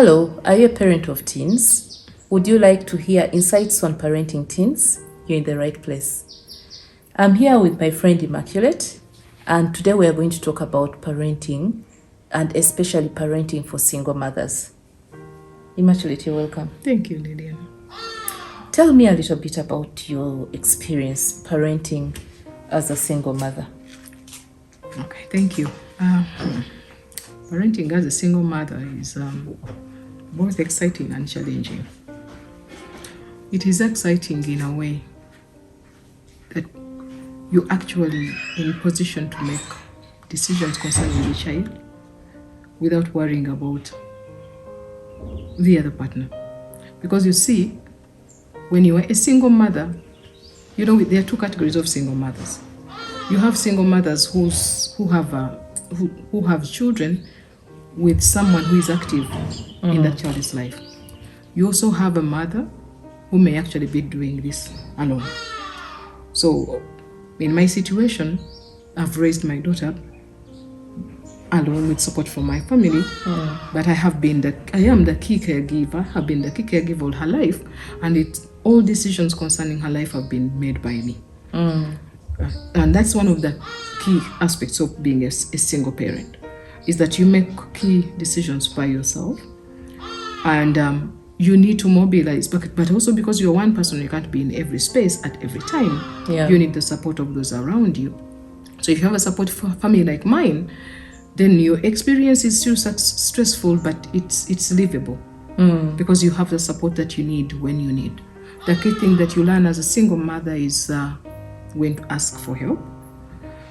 Hello, are you a parent of teens? Would you like to hear insights on parenting teens? You're in the right place. I'm here with my friend Immaculate, and today we are going to talk about parenting, and especially parenting for single mothers. Immaculate, you're welcome. Thank you, Lillian. Tell me a little bit about your experience parenting as a single mother. Okay, thank you. Parenting as a single mother is both exciting and challenging. It is exciting in a way that you're actually in position to make decisions concerning the child without worrying about the other partner. Because you see, when you are a single mother, you know there are two categories of single mothers. You have single mothers who have children with someone who is active in that child's life. You also have a mother who may actually be doing this alone. So in my situation, I've raised my daughter alone with support from my family, but I am the key caregiver, have been the key caregiver all her life, and all decisions concerning her life have been made by me. And that's one of the key aspects of being a single parent, is that you make key decisions by yourself, and you need to mobilize, but also because you're one person, you can't be in every space at every time. You need the support of those around you. So if you have a support family like mine, then your experience is still stressful, but it's livable because you have the support that you need when you need. The key thing that you learn as a single mother is when to ask for help,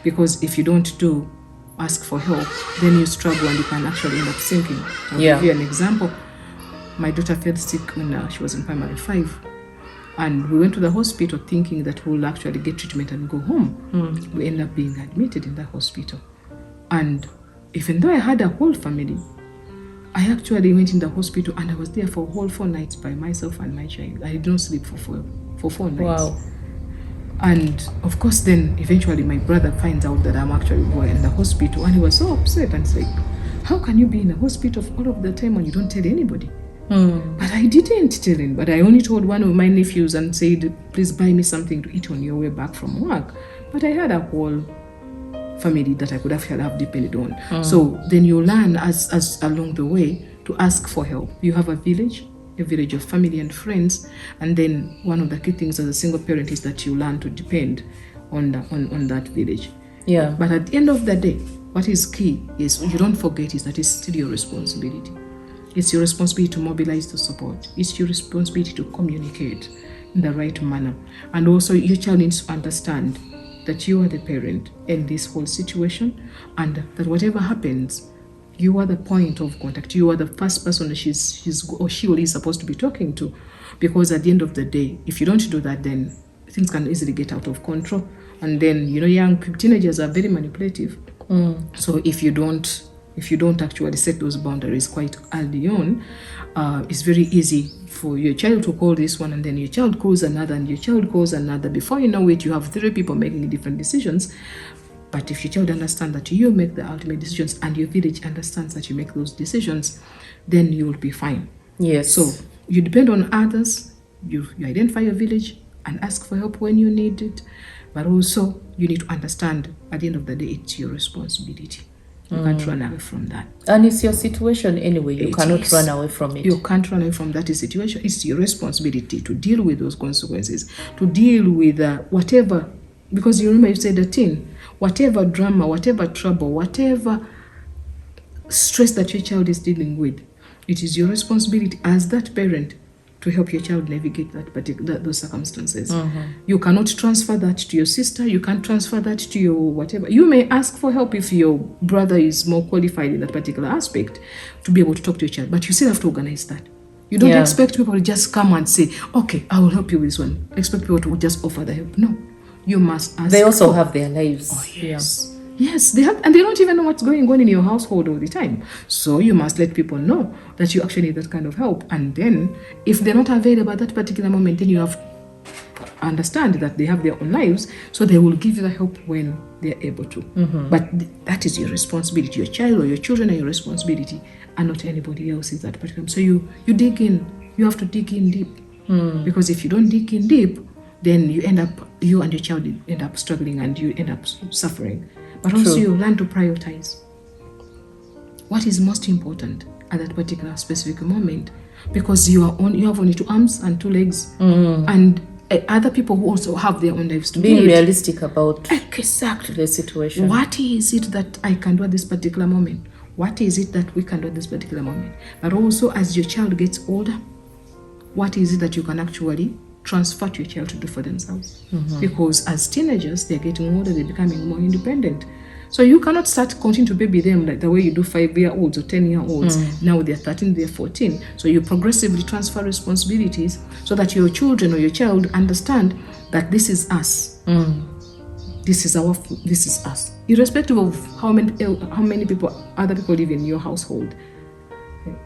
because if you don't ask for help, then you struggle and you can actually end up sinking. I'll give you an example. My daughter fell sick when she was in primary 5, and we went to the hospital thinking that we'll actually get treatment and go home. We ended up being admitted in the hospital, and even though I had a whole family, I actually went in the hospital and I was there for a whole 4 nights by myself and my child. I did not sleep for 4 nights. Wow. And of course, then eventually my brother finds out that I'm actually in the hospital, and he was so upset and said, "How can you be in the hospital for all of the time and you don't tell anybody?" But I didn't tell him, but I only told one of my nephews and said, "Please buy me something to eat on your way back from work." But I had a whole family that I could have depended on. So then you learn as along the way to ask for help. You have a village of family and friends, and then one of the key things as a single parent is that you learn to depend on that village. But at the end of the day, what is key is you don't forget is that it's still your responsibility. It's your responsibility to mobilize the support. It's your responsibility to communicate in the right manner. And also your child needs to understand that you are the parent in this whole situation, and that whatever happens, you are the point of contact. You are the first person that she or he is supposed to be talking to. Because at the end of the day, if you don't do that, then things can easily get out of control. And then, young teenagers are very manipulative. So if you don't actually set those boundaries quite early on, it's very easy for your child to call this one, and then your child calls another, and your child calls another. Before you know it, you have 3 people making different decisions. But if your child understands that you make the ultimate decisions and your village understands that you make those decisions, then you will be fine. Yes. So you depend on others, you identify your village and ask for help when you need it. But also you need to understand at the end of the day, it's your responsibility. You can't run away from that. And it's your situation anyway. You cannot run away from it. You can't run away from that situation. It's your responsibility to deal with those consequences, to deal with whatever. Because you remember you said a teen, whatever drama, whatever trouble, whatever stress that your child is dealing with, it is your responsibility as that parent to help your child navigate those circumstances. You cannot transfer that to your sister. You can't transfer that to your whatever. You may ask for help if your brother is more qualified in that particular aspect to be able to talk to your child, but you still have to organize that. You don't expect people to just come and say, "Okay, I will help you with this one." Expect people to just offer the help. No. You must ask. They also have their lives. Oh, yes. Yes, they have, and they don't even know what's going on in your household all the time. So you must let people know that you actually need that kind of help. And then, if they're not available at that particular moment, then you have understand that they have their own lives, so they will give you the help when they're able to. But that is your responsibility. Your child or your children are your responsibility, and not anybody else's at particular. So you dig in. You have to dig in deep, because if you don't dig in deep, then you and your child end up struggling, and you end up suffering. But also you learn to prioritize what is most important at that particular specific moment, because you have only 2 arms and 2 legs, and other people who also have their own lives to being realistic about exactly the situation. What is it that I can do at this particular moment? What is it that we can do at this particular moment? But also, as your child gets older, what is it that you can actually transfer to your child to do for themselves? Because as teenagers, they're getting older, they're becoming more independent. So you cannot continue to baby them like the way you do 5-year-olds or 10-year-olds. Now they're 13, they're 14. So you progressively transfer responsibilities so that your children or your child understand that this is us. This is us. Irrespective of how many other people live in your household.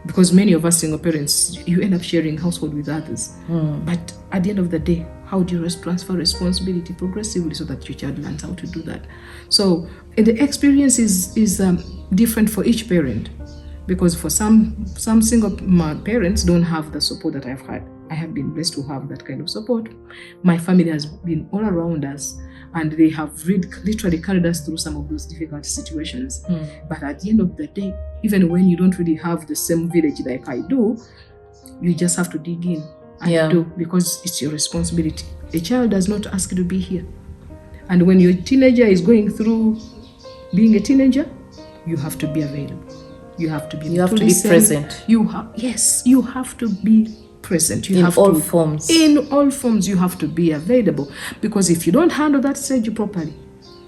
Because many of us single parents, you end up sharing household with others. But at the end of the day, how do you transfer responsibility progressively so that your child learns how to do that? So the experience is different for each parent, because for some single parents don't have the support that I've had. I have been blessed to have that kind of support. My family has been all around us, and they have literally carried us through some of those difficult situations. But at the end of the day, even when you don't really have the same village like I do, you just have to dig in and do, because it's your responsibility. A child does not ask you to be here. And when your teenager is going through being a teenager, you have to be available. You have to be present. You have to be present. In all forms. In all forms, you have to be available. Because if you don't handle that stage properly,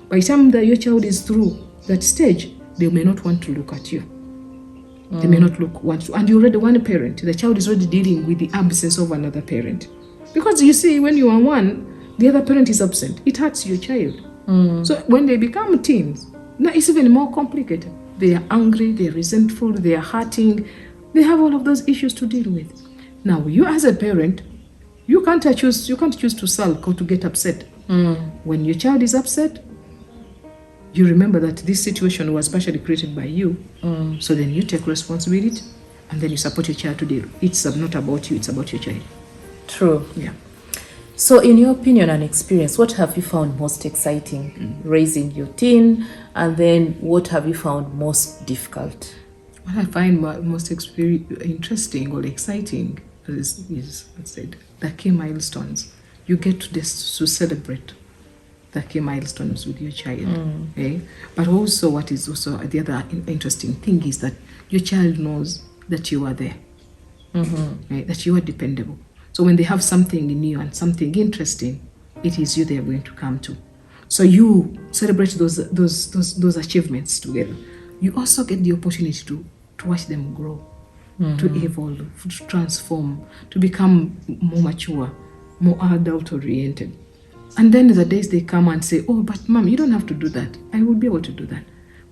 by the time that your child is through that stage, they may not want to look at you. They may not want to. And you're already one parent. The child is already dealing with the absence of another parent. Because you see, when you are one, the other parent is absent. It hurts your child. So when they become teens, now it's even more complicated. They are angry, they're resentful, they are hurting. They have all of those issues to deal with. Now, you as a parent, you can't choose to sulk or to get upset. When your child is upset, you remember that this situation was partially created by you. So then you take responsibility, and then you support your child to deal. It's not about you, it's about your child. True. Yeah. So in your opinion and experience, what have you found most exciting raising your teen, and then what have you found most difficult? What I find most interesting or exciting is let's say, the key milestones. You get to celebrate the key milestones with your child. Okay? But also, what is also the other interesting thing is that your child knows that you are there, right? That you are dependable. So when they have something new and something interesting, it is you they are going to come to. So you celebrate those achievements together. You also get the opportunity to watch them grow, to evolve, to transform, to become more mature, more adult-oriented. And then the days they come and say, oh, but mom, you don't have to do that. I will be able to do that.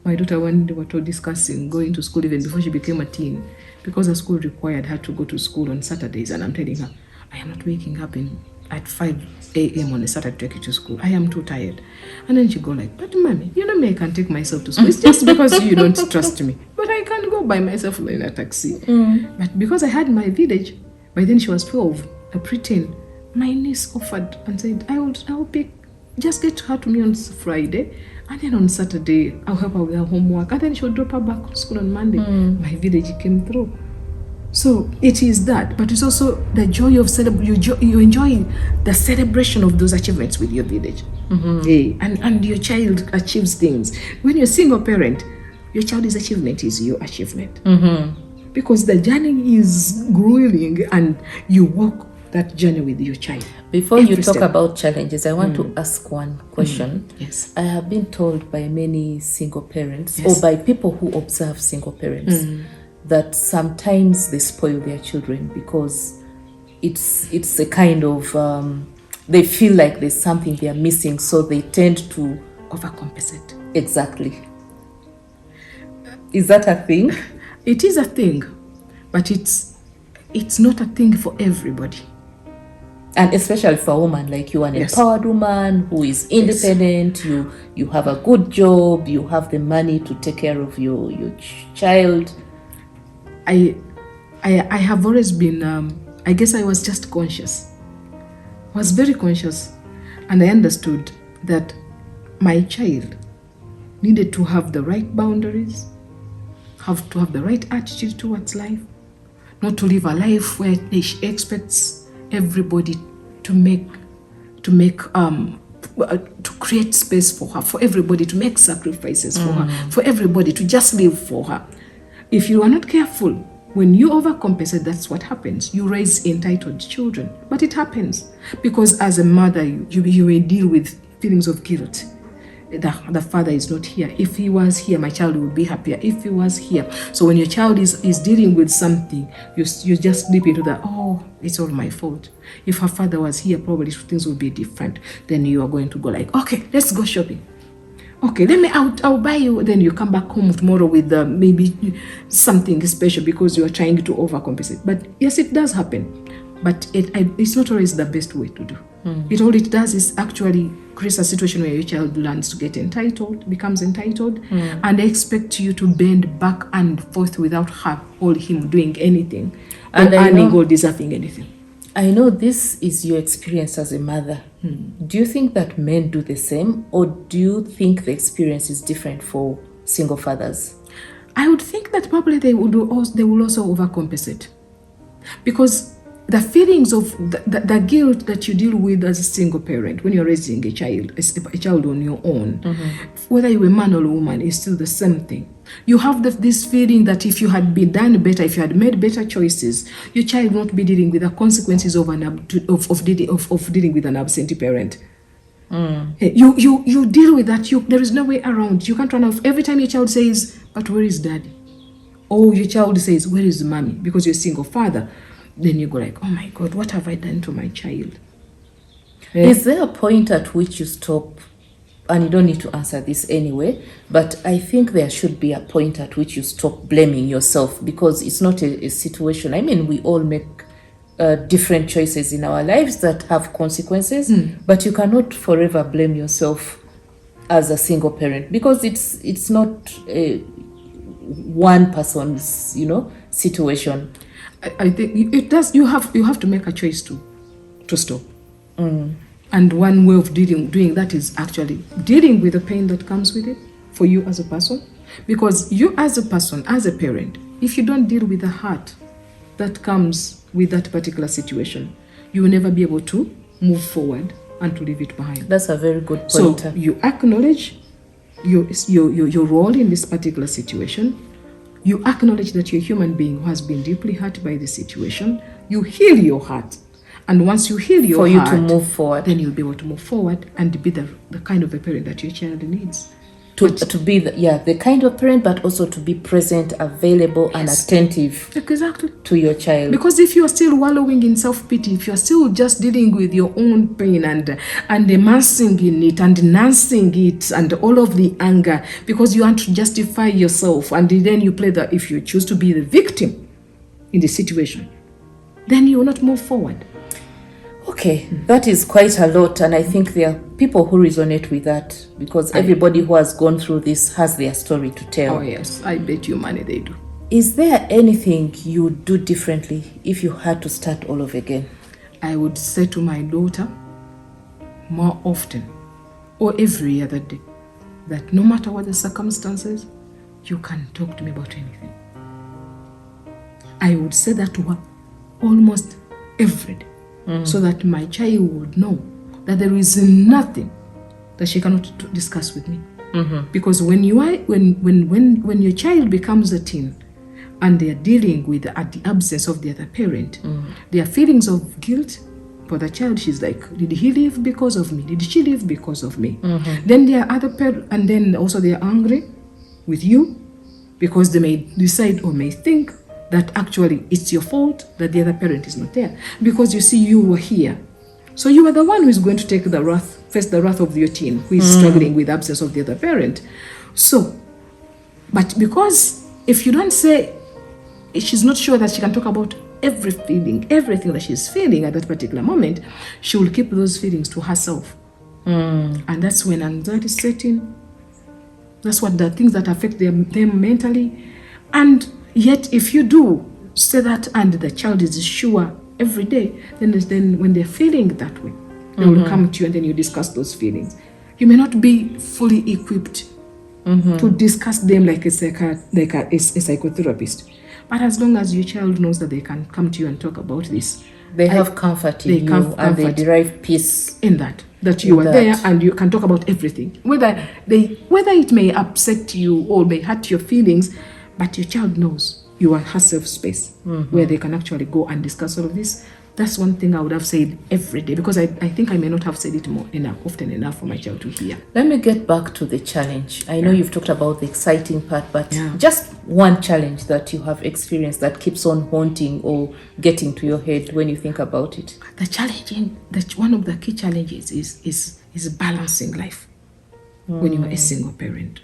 My daughter, when they were discussing going to school even before she became a teen, because the school required her to go to school on Saturdays, and I'm telling her, I am not waking up at 5 a.m. on a Saturday to take you to school. I am too tired. And then she go like, but mommy, you know me, I can take myself to school. It's just because you don't trust me. But I can't go by myself in a taxi. But because I had my village, by then she was 12, a preteen, my niece offered and said, I will pick, just get her to me on Friday, and then on Saturday, I'll help her with her homework, and then she'll drop her back to school on Monday. My village came through. So it is that, but it's also the joy of you enjoying the celebration of those achievements with your village. And your child achieves things. When you're a single parent, your child's achievement is your achievement. Because the journey is grueling, and you walk that journey with your child. Before you talk about challenges, I want to ask one question. Yes. I have been told by many single parents, or by people who observe single parents, that sometimes they spoil their children because it's a kind of they feel like there's something they're missing, so they tend to overcompensate. Exactly. Is that a thing? It is a thing, but it's not a thing for everybody. And especially for a woman like you, an empowered woman who is independent, you have a good job, you have the money to take care of your child. I have always been, I guess I was just conscious. I was very conscious, and I understood that my child needed to have the right boundaries, have to have the right attitude towards life, not to live a life where she expects everybody to create space for her, for everybody to make sacrifices for her, for everybody to just live for her. If you are not careful, when you overcompensate, that's what happens. You raise entitled children, but it happens because as a mother, you will deal with feelings of guilt. The father is not here. If he was here, my child would be happier. If he was here. So when your child is dealing with something, you just slip into that, oh, it's all my fault. If her father was here, probably things would be different. Then you are going to go like, okay, let's go shopping. Okay, I'll buy you. Then you come back home tomorrow with maybe something special because you are trying to overcompensate. But yes, it does happen. But it's not always the best way to do. All it does is actually creates a situation where your child learns to get becomes entitled, and they expect you to bend back and forth without her or him doing anything, and earning or deserving anything. I know this is your experience as a mother. Do you think that men do the same, or do you think the experience is different for single fathers? I would think that probably they will also overcompensate, because the feelings of the guilt that you deal with as a single parent when you're raising a child on your own, whether you're a man or a woman, is still the same thing. You have this feeling that if you had been done better, if you had made better choices, your child will not be dealing with the consequences of dealing with an absentee parent. You deal with that. There is no way around. You can't run off. Every time your child says, "But where is daddy?" or your child says, "Where is mommy?" because you're a single father, then you go like, oh my God, what have I done to my child? Is there a point at which you stop, and you don't need to answer this anyway, but I think there should be a point at which you stop blaming yourself, because it's not a situation. I mean, we all make different choices in our lives that have consequences, but you cannot forever blame yourself as a single parent, because it's not one person's, situation. I think it does. You have to make a choice to stop. And one way of doing that is actually dealing with the pain that comes with it for you as a person. Because you as a person, as a parent, if you don't deal with the hurt that comes with that particular situation, you will never be able to move forward and to leave it behind. That's a very good point. So you acknowledge your role in this particular situation. You acknowledge that you're a human being who has been deeply hurt by the situation. You heal your heart. And once you heal your heart, for you to move forward, then you'll be able to move forward and be the kind of a parent that your child needs. To be the kind of parent, but also to be present, available, and attentive to your child. Because if you're still wallowing in self-pity, if you're still just dealing with your own pain and immersing in it and nursing it and all of the anger, because you want to justify yourself, and then you if you choose to be the victim in the situation, then you will not move forward. Okay, that is quite a lot, and I think there are people who resonate with that, because everybody who has gone through this has their story to tell. Oh yes, I bet you money they do. Is there anything you would do differently if you had to start all over again? I would say to my daughter more often, or every other day, that no matter what the circumstances, you can talk to me about anything. I would say that to her almost every day. So that my child would know that there is nothing that she cannot discuss with me. Because when your child becomes a teen and they are dealing with the absence of the other parent, their feelings of guilt for the child, she's like, did he leave because of me? Did she leave because of me? Then there are other parents, and then also they are angry with you because they may decide or may think that actually it's your fault that the other parent is not there, because you see, you were here, so you are the one who is going to face the wrath of your teen who is struggling with the absence of the other parent. So, but because if you don't say, she's not sure that she can talk about every feeling, everything that she's feeling at that particular moment, she will keep those feelings to herself. And that's when anxiety sets in. That's what the things that affect them mentally. And yet, if you do say that and the child is sure every day, then when they're feeling that way, they will come to you and then you discuss those feelings. You may not be fully equipped to discuss them like a psychotherapist. But as long as your child knows that they can come to you and talk about this, they have comfort in you and they derive peace in that you are there and you can talk about everything. Whether it may upset you or may hurt your feelings, but your child knows you have safe space where they can actually go and discuss all of this. That's one thing I would have said every day, because I think I may not have said it often enough for my child to hear. Let me get back to the challenge. I know you've talked about the exciting part, but just one challenge that you have experienced that keeps on haunting or getting to your head when you think about it. One of the key challenges is balancing life when you are a single parent.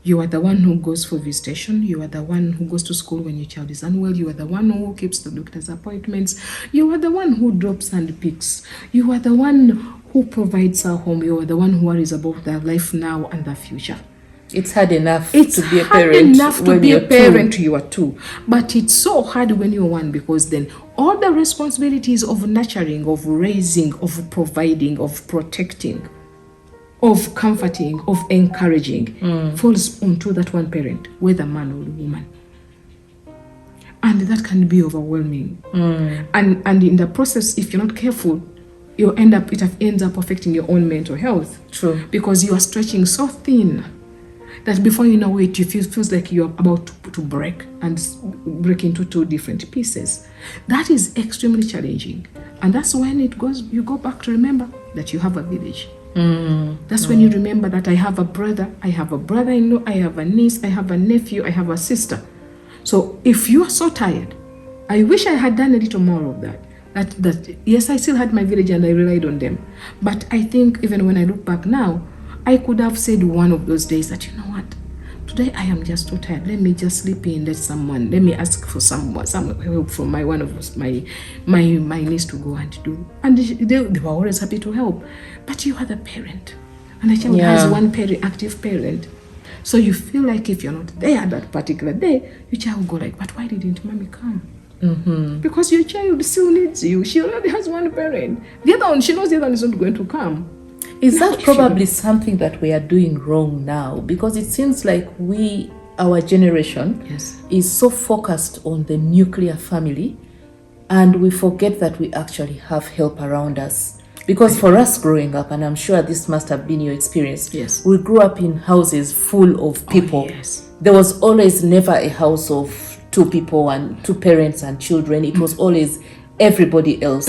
You are the one who goes for visitation. You are the one who goes to school when your child is unwell. You are the one who keeps the doctor's appointments. You are the one who drops and picks. You are the one who provides a home. You are the one who worries about their life now and the future. It's hard enough to be a parent. It's hard enough to be a parent. You are two. But it's so hard when you're one, because then all the responsibilities of nurturing, of raising, of providing, of protecting, of comforting, of encouraging, falls onto that one parent, whether man or woman. And that can be overwhelming. And in the process, if you're not careful, it ends up affecting your own mental health. True. Because you are stretching so thin that before you know it, feels like you're about to break into two different pieces. That is extremely challenging. And that's when you go back to remember that you have a village. That's when you remember that I have a brother-in-law, I have a niece, I have a nephew, I have a sister. So if you are so tired, I wish I had done a little more of that. That yes, I still had my village and I relied on them. But I think even when I look back now, I could have said one of those days that, you know what, today I am just too tired. Let me just sleep in. Let me ask for some help from my niece to go and do. And they were always happy to help. But you are the parent, and the child has one active parent. So you feel like if you're not there that particular day, your child will go like, but why didn't mommy come? Because your child still needs you. She already has one parent. The other one, she knows the other one is not going to come. Is that probably something that we are doing wrong now? Because it seems like our generation is so focused on the nuclear family, and we forget that we actually have help around us. Because for us growing up, and I'm sure this must have been your experience, we grew up in houses full of people. There was always never a house of two people and two parents and children. It was always everybody else.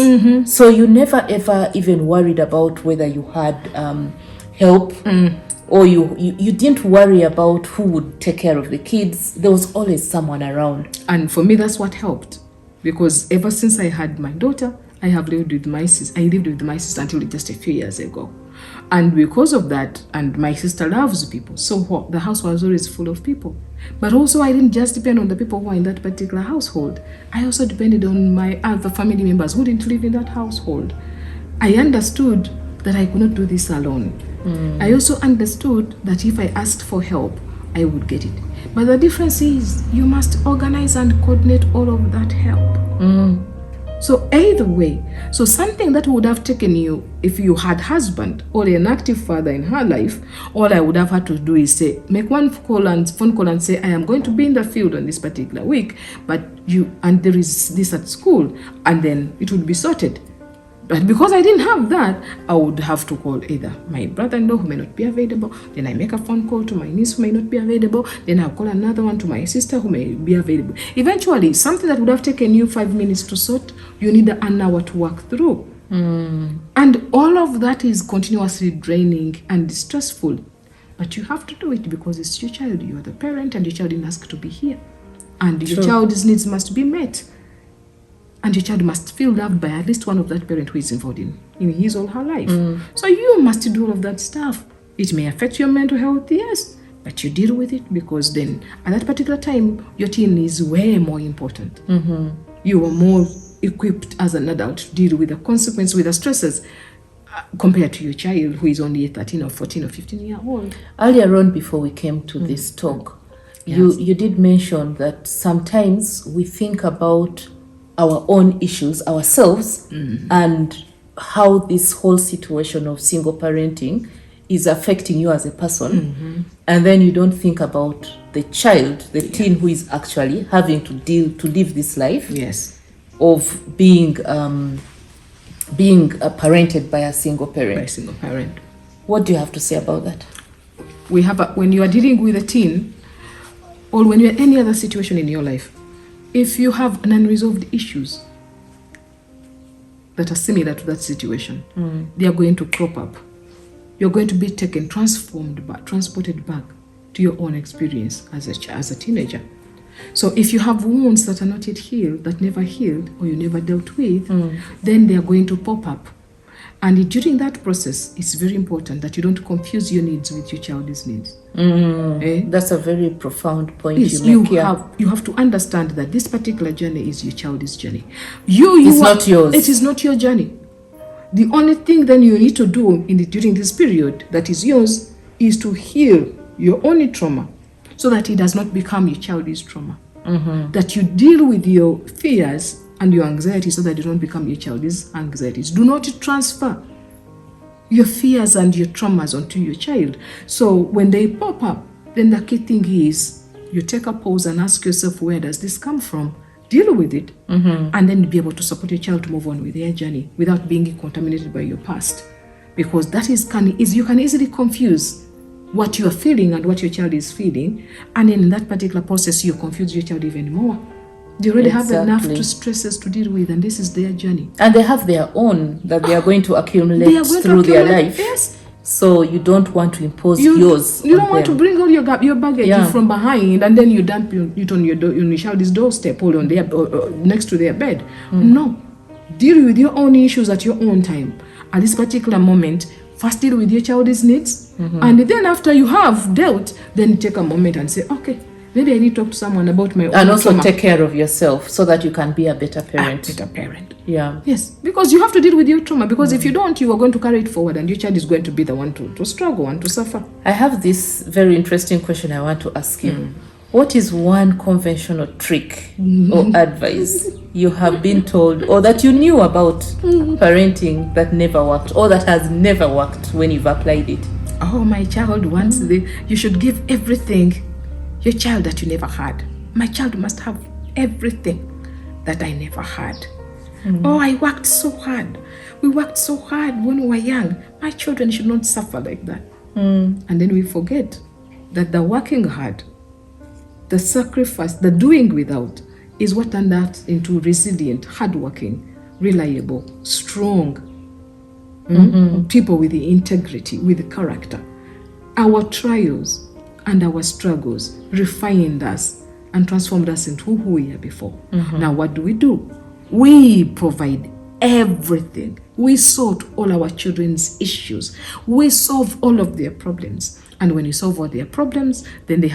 So you never ever even worried about whether you had help, or you didn't worry about who would take care of the kids. There was always someone around. And for me, that's what helped, because ever since I had my daughter, I lived with my sister until just a few years ago. And because of that, and my sister loves people, so the house was always full of people. But also, I didn't just depend on the people who were in that particular household. I also depended on my other family members who didn't live in that household. I understood that I could not do this alone. I also understood that if I asked for help, I would get it. But the difference is you must organize and coordinate all of that help. So either way, so something that would have taken you if you had husband or an active father in her life, all I would have had to do is make one phone call and say, I am going to be in the field on this particular week, and there is this at school, and then it would be sorted. But because I didn't have that, I would have to call either my brother-in-law who may not be available, then I make a phone call to my niece who may not be available, then I'll call another one to my sister who may be available. Eventually, something that would have taken you 5 minutes to sort, you need an hour to work through. And all of that is continuously draining and stressful. But you have to do it because it's your child. You are the parent and your child didn't ask to be here. And your child's needs must be met. And your child must feel loved by at least one of that parent who is involved in his or her life. So you must do all of that stuff. It may affect your mental health, yes, but you deal with it, because then at that particular time, your teen is way more important. you are more equipped as an adult to deal with the consequence, with the stresses, compared to your child who is only a 13 or 14 or 15-year-old. Earlier on, before we came to this talk, you did mention that sometimes we think about our own issues ourselves and how this whole situation of single parenting is affecting you as a person, and then you don't think about the child, the teen who is actually having to live this life of being parented by a single parent. What do you have to say about that? When you are dealing with a teen, or when you're in any other situation in your life, if you have an unresolved issues that are similar to that situation, they are going to crop up. You're going to be transported back to your own experience as a teenager. So if you have wounds that are not yet healed, that never healed, or you never dealt with, then they are going to pop up. And during that process, it's very important that you don't confuse your needs with your child's needs. That's a very profound point you make here. You have to understand that this particular journey is your child's journey. It's not yours. It is not your journey. The only thing then you need to do during this period that is yours is to heal your own trauma so that it does not become your child's trauma. That you deal with your fears and your anxiety so that they don't become your child's anxieties. Do not transfer your fears and your traumas onto your child. So when they pop up, then the key thing is you take a pause and ask yourself, where does this come from? Deal with it, and then be able to support your child to move on with their journey without being contaminated by your past. Because you can easily confuse what you are feeling and what your child is feeling, and in that particular process, you confuse your child even more. They already have enough stresses to deal with, and this is their journey. And they have their own that they are going to accumulate through their life. Yes. So you don't want to impose yours. You don't want to bring all your baggage from behind and then you dump it on your child's doorstep or on their next to their bed. No. Deal with your own issues at your own time. At this particular moment, first deal with your child's needs, and then after you have dealt, then take a moment and say, okay, maybe I need to talk to someone about my own and also trauma. Take care of yourself so that you can be a better parent. Yeah. Yes, because you have to deal with your trauma, because if you don't, you are going to carry it forward and your child is going to be the one to struggle and to suffer. I have this very interesting question I want to ask you. What is one conventional trick or advice you have been told or that you knew about parenting that never worked or that has never worked when you've applied it? Oh, my child wants you should give everything your child that you never had. My child must have everything that I never had. Oh, I worked so hard. We worked so hard when we were young. My children should not suffer like that. And then we forget that the working hard, the sacrifice, the doing without is what turned us into resilient, hardworking, reliable, strong people with the integrity, with the character. Our trials and our struggles refined us and transformed us into who we were before. Now what do? We provide everything. We sort all our children's issues. We solve all of their problems. And when you solve all their problems, then they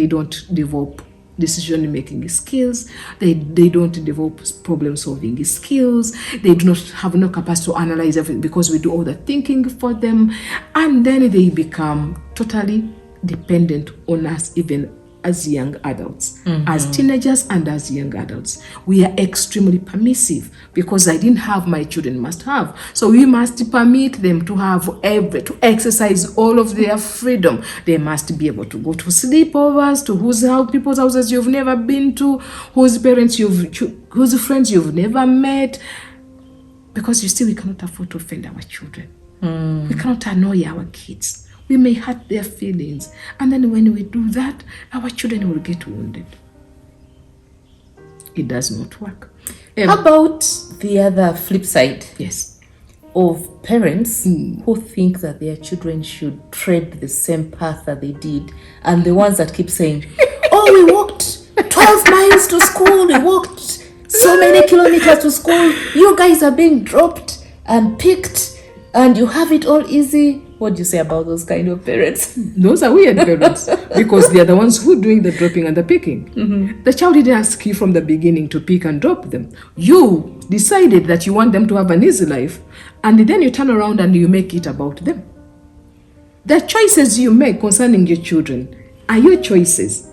don't develop decision-making skills. They don't develop problem-solving skills. They do not have no capacity to analyze everything because we do all the thinking for them. And then they become totally dependent on us, even as young adults, as teenagers and as young adults. We are extremely permissive because I didn't have, my children must have. So we must permit them to have to exercise all of their freedom. They must be able to go to sleepovers, to people's houses you've never been to, whose friends you've never met. Because you see, we cannot afford to offend our children. We cannot annoy our kids. We may hurt their feelings. And then when we do that, our children will get wounded. It does not work. How about the other flip side? Yes. Of parents who think that their children should tread the same path that they did, and the ones that keep saying, oh, we walked 12 miles to school, we walked so many kilometers to school, you guys are being dropped and picked, and you have it all easy. What do you say about those kind of parents? Those are weird parents because they are the ones who are doing the dropping and the picking. The child didn't ask you from the beginning to pick and drop them. You decided that you want them to have an easy life, and then you turn around and you make it about them. The choices you make concerning your children are your choices,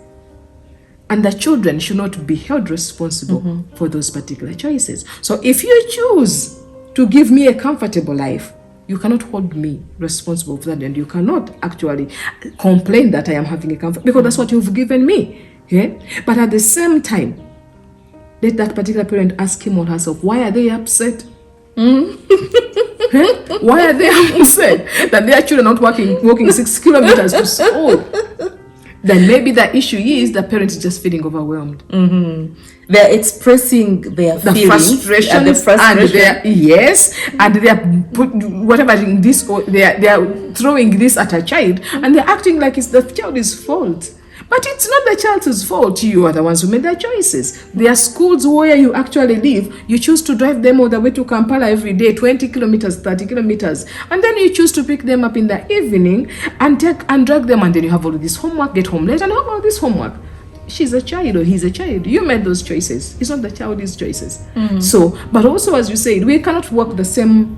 and the children should not be held responsible for those particular choices. So if you choose to give me a comfortable life, you cannot hold me responsible for that, and you cannot actually complain that I am having a comfort, because that's what you've given me. Yeah? But at the same time, let that particular parent ask him or herself, why are they upset? Why are they upset that their children are not walking 6 kilometers to school? Then maybe the issue is the parent is just feeling overwhelmed. They're expressing their feelings, frustration, and the frustration. And they are whatever in this, or they are throwing this at a child, and they're acting like it's the child's fault. But it's not the child's fault. You are the ones who made their choices. There are schools where you actually live. You choose to drive them all the way to Kampala every day, 20 kilometers, 30 kilometers. And then you choose to pick them up in the evening and drag them. And then you have all this homework, get home late, and have all this homework. She's a child or he's a child. You made those choices. It's not the child's choices. So, but also, as you said, we cannot walk the same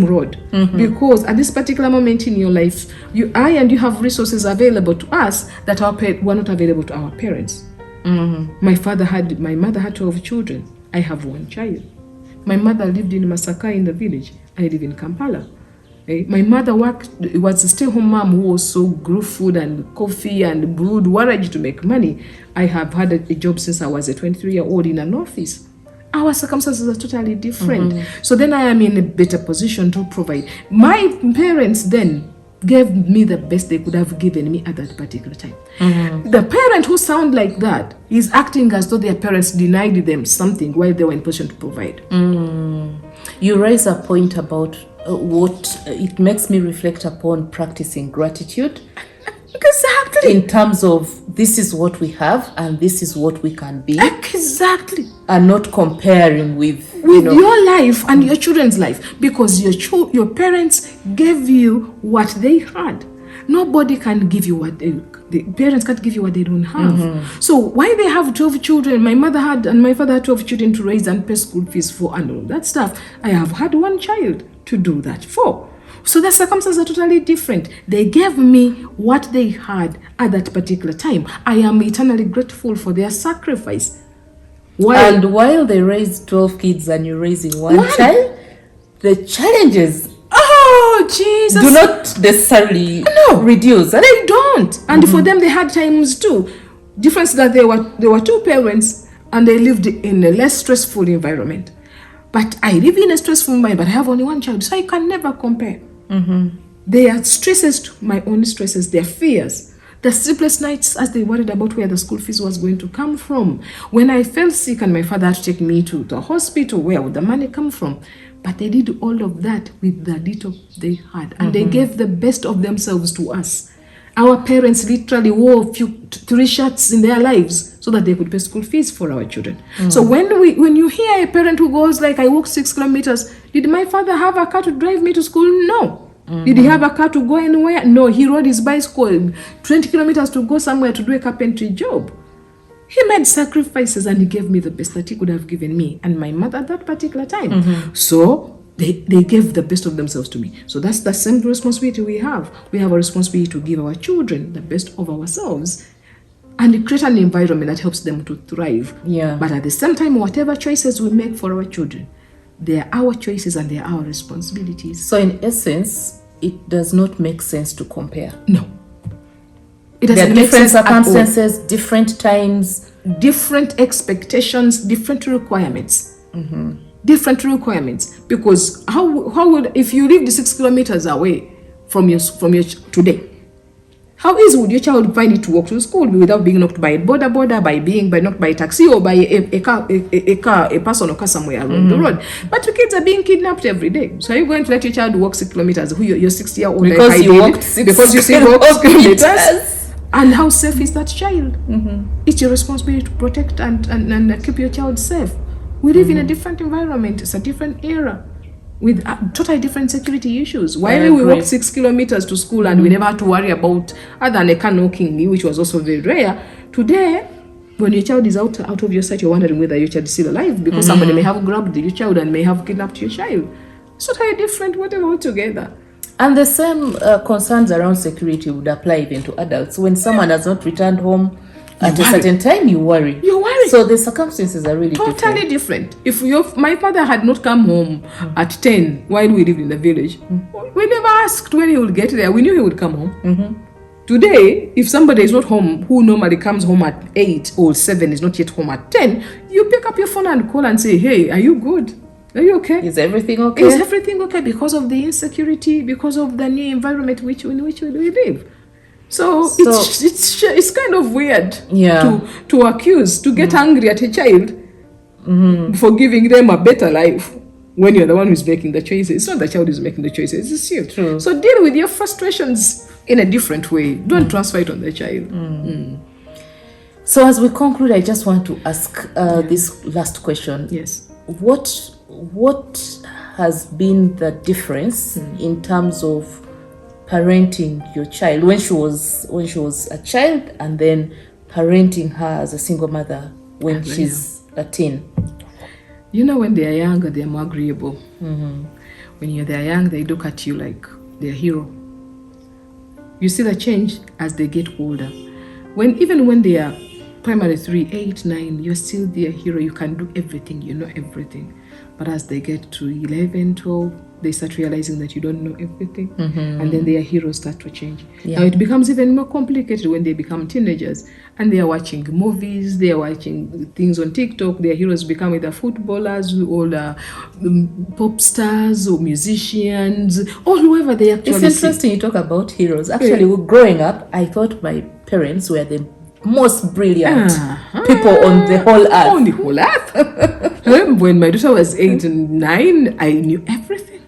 road, because at this particular moment in your life, you have resources available to us that were not available to our parents. My mother had 12 children. I have one child. My mother lived in Masaka in the village. I live in Kampala. My mother was a stay-home mom who also grew food and coffee and brewed warrage to make money. I have had a job since I was a 23-year-old in an office. Our circumstances are totally different. So then I am in a better position to provide. My parents then gave me the best they could have given me at that particular time. The parent who sound like that is acting as though their parents denied them something while they were in position to provide. You raise a point about what it makes me reflect upon practicing gratitude. Exactly. In terms of this is what we have and this is what we can be. Exactly. And not comparing with your life and your children's life, because your parents gave you what they had. Nobody can give you what the parents can't give you what they don't have. So why they have 12 children, my mother had and my father had 12 children to raise and pay school fees for and all that stuff. I have had one child to do that for. So the circumstances are totally different. They gave me what they had at that particular time. I am eternally grateful for their sacrifice. While they raised 12 kids and you're raising one child, the challenges Jesus, do not necessarily reduce. They don't. And for them, they had times too. Difference that there were two parents and they lived in a less stressful environment. But I live in a stressful environment, but I have only one child, so I can never compare. Their stresses to my own stresses, their fears. The sleepless nights as they worried about where the school fees was going to come from. When I fell sick and my father had to take me to the hospital, where would the money come from? But they did all of that with the little they had. And they gave the best of themselves to us. Our parents literally wore 3 shirts in their lives so that they could pay school fees for our children. So when you hear a parent who goes like, I walked 6 kilometers, did my father have a car to drive me to school? No. Did he have a car to go anywhere? No. He rode his bicycle 20 kilometers to go somewhere to do a carpentry job. He made sacrifices and he gave me the best that he could have given me and my mother at that particular time. So they gave the best of themselves to me. So that's the same responsibility we have. We have a responsibility to give our children the best of ourselves and create an environment that helps them to thrive. But at the same time, whatever choices we make for our children, they are our choices and they are our responsibilities. So in essence, it does not make sense to compare. No. There are different circumstances, different times, different expectations, different requirements. Different requirements. Because how would, if you live 6 kilometers away from your today, how easy would your child find it to walk to school without being knocked by a border, by knocked by a taxi or by a person or car somewhere along the road? But your kids are being kidnapped every day. So are you going to let your child walk 6 kilometers? Your 6-year-old because you walked 6 kilometers. And how safe is that child? It's your responsibility to protect and keep your child safe. We live in a different environment. It's a different era. with totally different security issues. While I we agree. walked 6 kilometers to school and we never had to worry about other than a car knocking me, which was also very rare. Today, when your child is out of your sight, you're wondering whether your child is still alive because somebody may have grabbed your child and may have kidnapped your child. It's totally different, whatever altogether. And the same concerns around security would apply even to adults. When someone has not returned home at a certain time, you worry. You worry. So the circumstances are really Totally different. If my father had not come home at 10 while we lived in the village, we never asked when he would get there. We knew he would come home. Today, if somebody is not home, who normally comes home at 8 or 7, is not yet home at 10, you pick up your phone and call and say, hey, are you good? Are you okay? Is everything okay? Is everything okay? Because of the insecurity, because of the new environment in which we live. So it's kind of weird to accuse, to get angry at a child for giving them a better life when you're the one who's making the choices. It's not the child who's making the choices, it's you. True. So deal with your frustrations in a different way. Don't transfer it on the child. So as we conclude, I just want to ask this last question. Yes. What has been the difference in terms of parenting your child when she was a child, and then parenting her as a single mother when she's a teen? You know, when they are younger, they are more agreeable. When they're young, they look at you like they're a hero. You see the change as they get older. Even when they are primary 3, 8, 9, you're still their hero. You can do everything, you know everything. But as they get to 11, 12, they start realizing that you don't know everything. And then their heroes start to change. Now it becomes even more complicated when they become teenagers and they are watching movies, they are watching things on TikTok. Their heroes become either footballers or pop stars or musicians or whoever they actually It's interesting you talk about heroes. Actually, growing up, I thought my parents were the most brilliant people on the whole earth. On the whole earth. When my daughter was 8 and 9, I knew everything.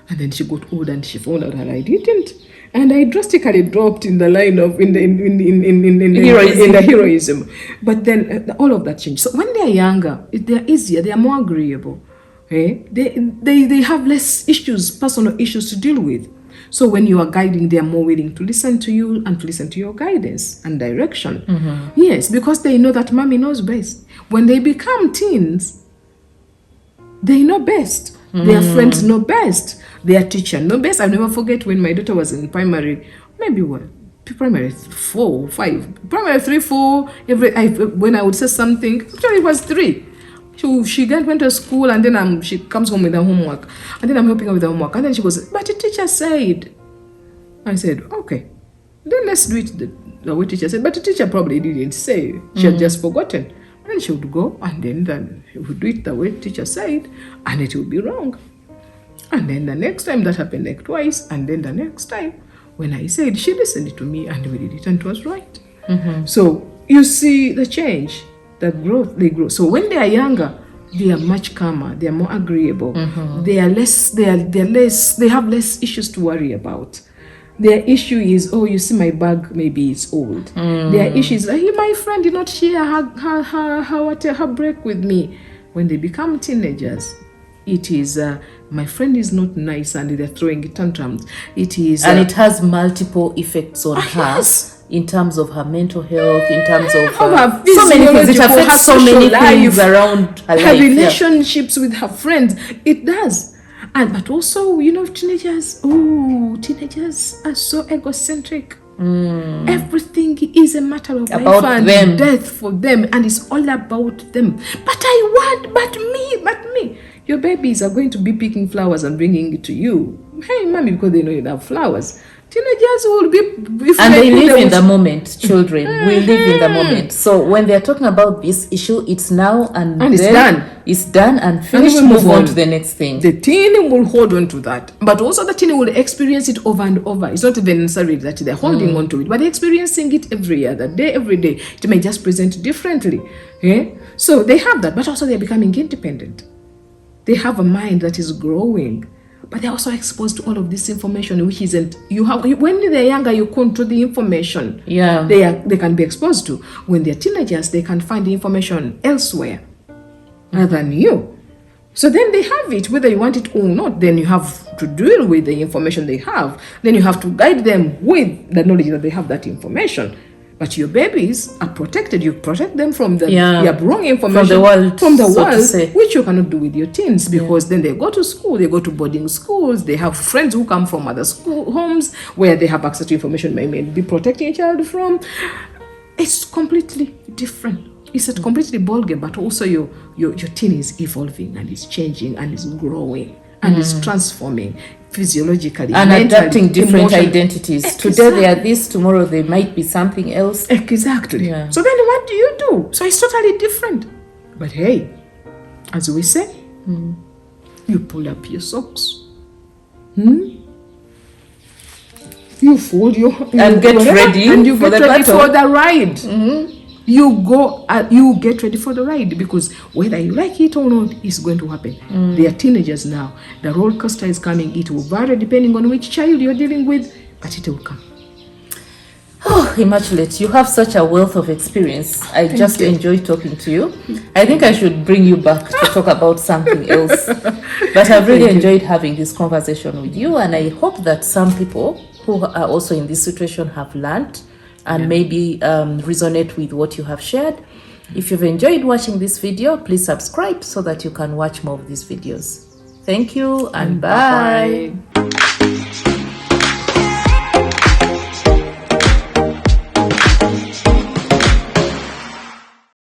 And then she got old and she found out that I didn't. And I drastically dropped in the line of in the heroism. But then all of that changed. So when they're younger, they're easier, they're more agreeable. They have less issues, personal issues to deal with. So when you are guiding, they are more willing to listen to you and to listen to your guidance and direction. Yes, because they know that mommy knows best. When they become teens, they know best. Their friends know best. Their teacher know best. I'll never forget when my daughter was in primary, primary 4 or 5. Primary 3, 4, when I would say something, actually it was 3. She went to school and then she comes home with her homework. And then I'm helping her with her homework. And then she goes, but the teacher said. I said, okay, then let's do it the way teacher said. But the teacher probably didn't say. She had just forgotten. And then she would go and then she would do it the way teacher said. And it would be wrong. And then the next time that happened like twice. And then the next time when I said, she listened to me and we did it and it was right. So you see the change. The growth, they grow. So when they are younger, they are much calmer, they are more agreeable, they have less issues to worry about. Their issue is, oh, you see my bag, maybe it's old. Their issue is, hey, my friend did not share her break with me. When they become teenagers, it is my friend is not nice and they're throwing tantrums. It is and it has multiple effects on her. Yes. In terms of her mental health, in terms of her so many things, it affects so many things around her life. Relationships with her friends, it does. But also, teenagers are so egocentric. Everything is a matter of life and death for them, and it's all about them. But me. Your babies are going to be picking flowers and bringing it to you. Hey, mommy, because they know you have flowers. Teenagers will be... And they live in the moment. Children will live in the moment. So when they're talking about this issue, it's now and it's done. It's done and finished. And move on to the next thing. The teen will hold on to that. But also the teen will experience it over and over. It's not even necessarily that they're holding on to it, but they're experiencing it every other day, every day. It may just present differently. So they have that, but also they're becoming independent. They have a mind that is growing. But they're also exposed to all of this information, which isn't when they're younger, you control the information. They can be exposed to. When they're teenagers, they can find the information elsewhere rather than you. So then they have it, whether you want it or not. Then you have to deal with the information they have. Then you have to guide them with the knowledge that they have that information. But your babies are protected. You protect them from the wrong information, from the world, which you cannot do with your teens, because then they go to school, they go to boarding schools, they have friends who come from other school homes where they have access to information they may be protecting a child from. It's completely different. It's a completely ballgame, but also your teen is evolving and is changing and is growing and is transforming physiologically and mentally, adapting different identities. Exactly. Today they are this, tomorrow they might be something else. Exactly. Yeah. So then what do you do? So it's totally different. But hey, as we say, you pull up your socks. You fold your and get ready and you for get the ready battle. for the ride. You go, you get ready for the ride, because whether you like it or not, it's going to happen. They are teenagers now. The roller coaster is coming. It will vary depending on which child you're dealing with, but it will come. Oh, Immaculate, you have such a wealth of experience. I just enjoy talking to you. I think I should bring you back to talk about something else. But I've really enjoyed having this conversation with you, and I hope that some people who are also in this situation have learned and maybe resonate with what you have shared. If you've enjoyed watching this video, please subscribe so that you can watch more of these videos. Thank you and bye.